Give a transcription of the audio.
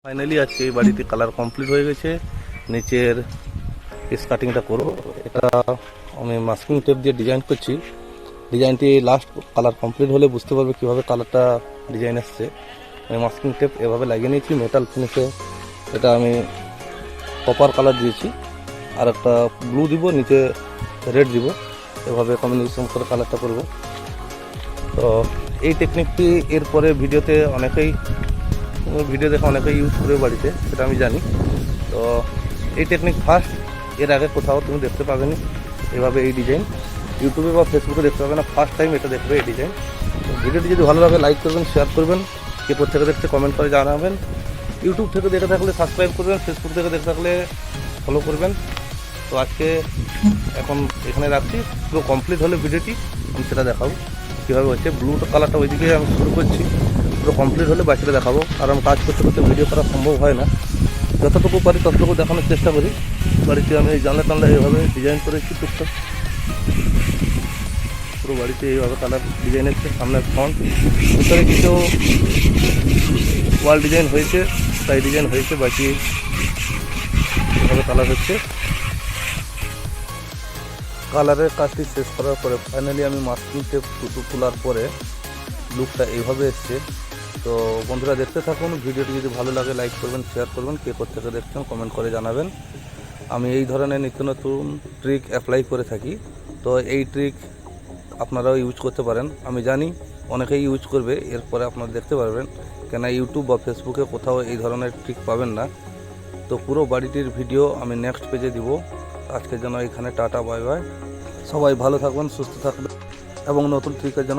Finally আজকে এই বাড়িতে কালার কমপ্লিট হয়ে গেছে। নিচের স্কার্টিংটা করব। এটা আমি মাস্কিং টেপ দিয়ে ডিজাইন করছি। ডিজাইনটি লাস্ট কালার কমপ্লিট হলে বুঝতে পারবে কীভাবে কালারটা ডিজাইন আসছে। আমি মাস্কিং টেপ এভাবে লাগিয়ে নিয়েছি মেটাল ফিনিশে। এটা আমি কপার কালার দিয়েছি, আর একটা ব্লু দিব, নিচে রেড দিব। এভাবে কম্বিনেশন করে কালারটা করব। তো এই টেকনিকটি এরপরে ভিডিওতে ভিডিও দেখে অনেকেই ইউজ করে বাড়িতে, সেটা আমি জানি। তো এই টেকনিক ফার্স্ট, এর আগে কোথাও তুমি দেখতে পাবে না এভাবে এই ডিজাইন। ইউটিউবে বা ফেসবুকে দেখতে পাবে না, ফার্স্ট টাইম এটা দেখবে এই ডিজাইন। ভিডিওটি যদি ভালো লাগে লাইক করবেন, শেয়ার করবেন, কে কোথা থেকে দেখতে কমেন্ট করে জানাবেন। ইউটিউব থেকে দেখে থাকলে সাবস্ক্রাইব করবেন, ফেসবুক থেকে দেখে থাকলে ফলো করবেন। তো আজকে এখন এখানে রাখছি, পুরো কমপ্লিট হলে ভিডিওটি আমি সেটা দেখাবো কীভাবে হচ্ছে। ব্লু কালারটা ওইদিকে আমি শুরু করছি, পুরো কমপ্লিট হলে বাকিটা দেখাবো। কারণ কাজ করতে করতে ভিডিও করা সম্ভব হয় না, যতটুকু পারি ততটুকু দেখানোর চেষ্টা করি। বাড়িতে আমি এই জানলা টানলা এইভাবে ডিজাইন করেছি টুকটাক। পুরো বাড়িতে এইভাবে কালার ডিজাইন হচ্ছে। সামনে ফ্রন্ট, ভিতরে কিছু ওয়াল ডিজাইন হয়েছে, সাইড ডিজাইন হয়েছে, বাকি এভাবে কালার হচ্ছে। কালারের কাজটি শেষ করার পরে ফাইনালি আমি মাস্কিং টেপ তোলার পরে লুকটা এইভাবে এসছে। তো বন্ধুরা দেখতে থাকুন, ভিডিওটি যদি ভালো লাগে লাইক করবেন, শেয়ার করবেন, কে কোথা থেকে দেখছেন কমেন্ট করে জানাবেন। আমি এই ধরনের নিত্য নতুন ট্রিক অ্যাপ্লাই করে থাকি, তো এই ট্রিক আপনারাও ইউজ করতে পারেন। আমি জানি অনেকেই ইউজ করবে, এরপরে আপনারা দেখতে পারবেন, কেন ইউটিউব বা ফেসবুকে কোথাও এই ধরনের ট্রিক পাবেন না। তো পুরো বাড়িটির ভিডিও আমি নেক্সট পেজে দিব। আজকের জন্য এখানে টাটা, বাই বাই। সবাই ভালো থাকবেন, সুস্থ থাকবেন এবং নতুন ট্রিকের জন্য